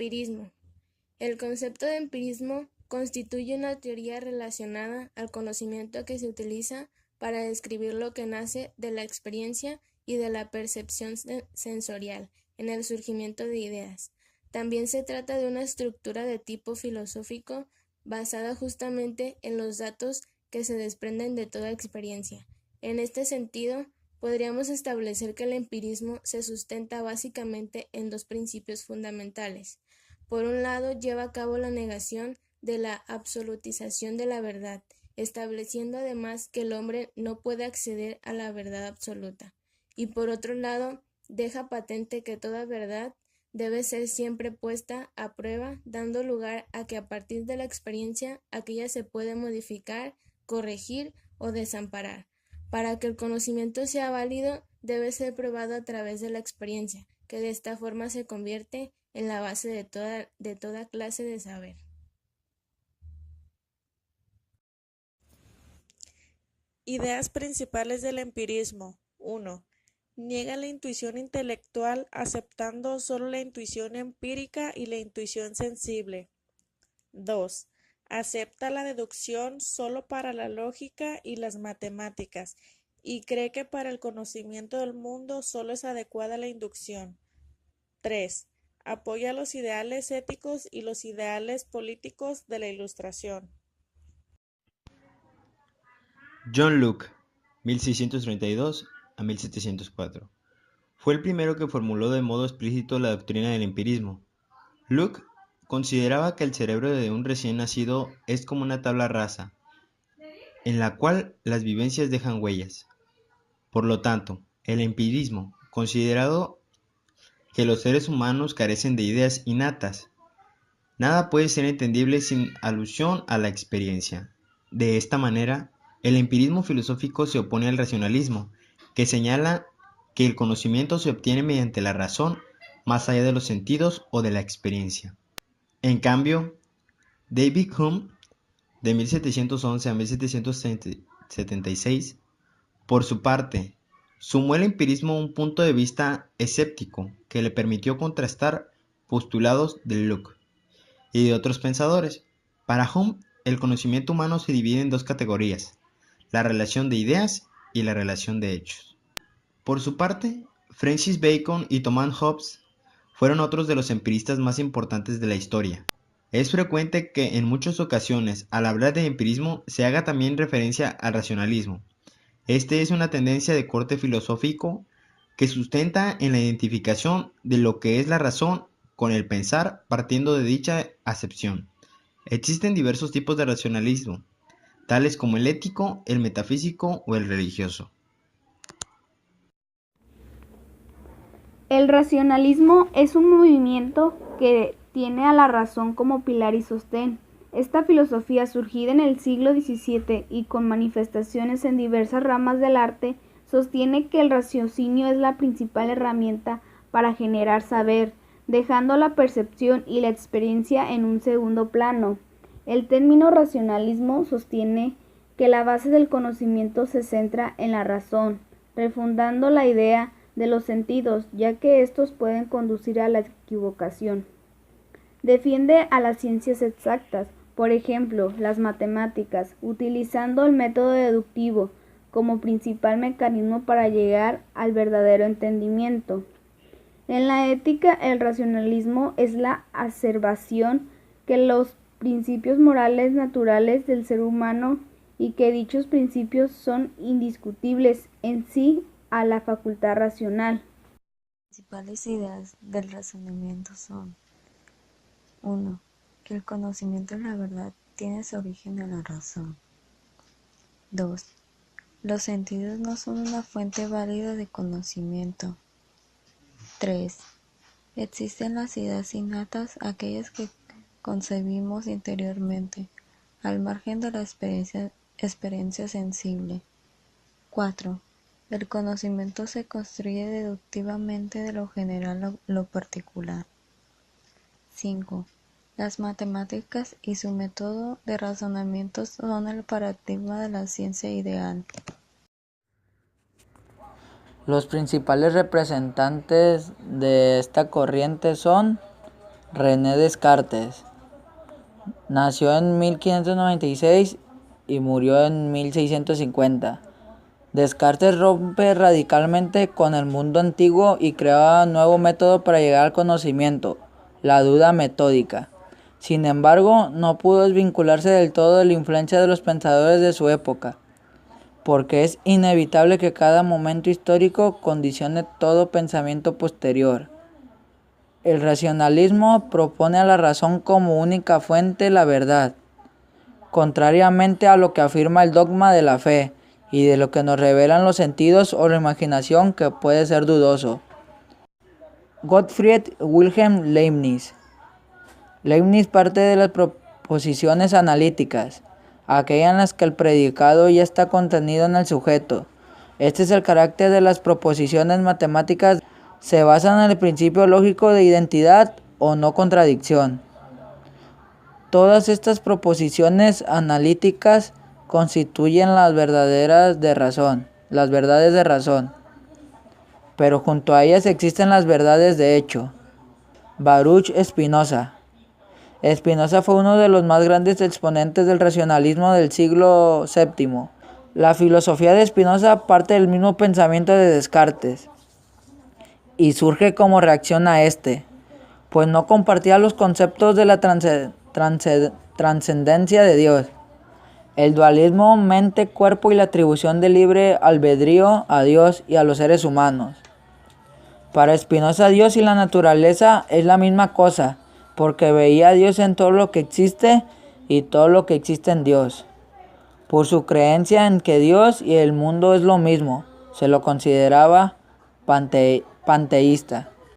Empirismo. El concepto de empirismo constituye una teoría relacionada al conocimiento que se utiliza para describir lo que nace de la experiencia y de la percepción sensorial en el surgimiento de ideas. También se trata de una estructura de tipo filosófico basada justamente en los datos que se desprenden de toda experiencia. En este sentido, podríamos establecer que el empirismo se sustenta básicamente en dos principios fundamentales. Por un lado, lleva a cabo la negación de la absolutización de la verdad, estableciendo además que el hombre no puede acceder a la verdad absoluta. Y por otro lado, deja patente que toda verdad debe ser siempre puesta a prueba, dando lugar a que a partir de la experiencia aquella se puede modificar, corregir o desamparar. Para que el conocimiento sea válido, debe ser probado a través de la experiencia, que de esta forma se convierte en la base de toda clase de saber. Ideas principales del empirismo. 1. Niega la intuición intelectual aceptando solo la intuición empírica y la intuición sensible. 2. Acepta la deducción solo para la lógica y las matemáticas y cree que para el conocimiento del mundo solo es adecuada la inducción. 3. Apoya los ideales éticos y los ideales políticos de la Ilustración. John Locke, 1632 a 1704, fue el primero que formuló de modo explícito la doctrina del empirismo. Locke consideraba que el cerebro de un recién nacido es como una tabla rasa, en la cual las vivencias dejan huellas. Por lo tanto, el empirismo, considerado que los seres humanos carecen de ideas innatas, nada puede ser entendible sin alusión a la experiencia. De esta manera, el empirismo filosófico se opone al racionalismo, que señala que el conocimiento se obtiene mediante la razón, más allá de los sentidos o de la experiencia. En cambio, David Hume, de 1711 a 1776, por su parte, sumó al empirismo un punto de vista escéptico que le permitió contrastar postulados de Locke y de otros pensadores. Para Hume, el conocimiento humano se divide en dos categorías: la relación de ideas y la relación de hechos. Por su parte, Francis Bacon y Thomas Hobbes fueron otros de los empiristas más importantes de la historia. Es frecuente que en muchas ocasiones al hablar de empirismo se haga también referencia al racionalismo. Este es una tendencia de corte filosófico que sustenta en la identificación de lo que es la razón con el pensar partiendo de dicha acepción. Existen diversos tipos de racionalismo, tales como el ético, el metafísico o el religioso. El racionalismo es un movimiento que tiene a la razón como pilar y sostén. Esta filosofía, surgida en el siglo XVII y con manifestaciones en diversas ramas del arte, sostiene que el raciocinio es la principal herramienta para generar saber, dejando la percepción y la experiencia en un segundo plano. El término racionalismo sostiene que la base del conocimiento se centra en la razón, refundando la idea de los sentidos, ya que estos pueden conducir a la equivocación. Defiende a las ciencias exactas, por ejemplo, las matemáticas, utilizando el método deductivo como principal mecanismo para llegar al verdadero entendimiento. En la ética, el racionalismo es la aservación que los principios morales naturales del ser humano y que dichos principios son indiscutibles en sí a la facultad racional. Las principales ideas del razonamiento son: 1. Que el conocimiento de la verdad tiene su origen en la razón. 2. Los sentidos no son una fuente válida de conocimiento. 3. Existen las ideas innatas, aquellas que concebimos interiormente, al margen de la experiencia sensible. 4. El conocimiento se construye deductivamente de lo general a lo particular. 5. Las matemáticas y su método de razonamiento son el paradigma de la ciencia ideal. Los principales representantes de esta corriente son René Descartes. Nació en 1596 y murió en 1650. Descartes rompe radicalmente con el mundo antiguo y crea un nuevo método para llegar al conocimiento, la duda metódica. Sin embargo, no pudo desvincularse del todo de la influencia de los pensadores de su época, porque es inevitable que cada momento histórico condicione todo pensamiento posterior. El racionalismo propone a la razón como única fuente la verdad, contrariamente a lo que afirma el dogma de la fe y de lo que nos revelan los sentidos o la imaginación, que puede ser dudoso. Gottfried Wilhelm Leibniz. Leibniz parte de las proposiciones analíticas, aquellas en las que el predicado ya está contenido en el sujeto. Este es el carácter de las proposiciones matemáticas. Se basan en el principio lógico de identidad o no contradicción. Todas estas proposiciones analíticas constituyen las verdades de razón, pero junto a ellas existen las verdades de hecho. Baruch Spinoza. Spinoza fue uno de los más grandes exponentes del racionalismo del siglo VII. La filosofía de Spinoza parte del mismo pensamiento de Descartes y surge como reacción a este, pues no compartía los conceptos de la trascendencia de Dios, el dualismo mente-cuerpo y la atribución de libre albedrío a Dios y a los seres humanos. Para Spinoza, Dios y la naturaleza es la misma cosa, porque veía a Dios en todo lo que existe y todo lo que existe en Dios. Por su creencia en que Dios y el mundo es lo mismo, se lo consideraba panteísta.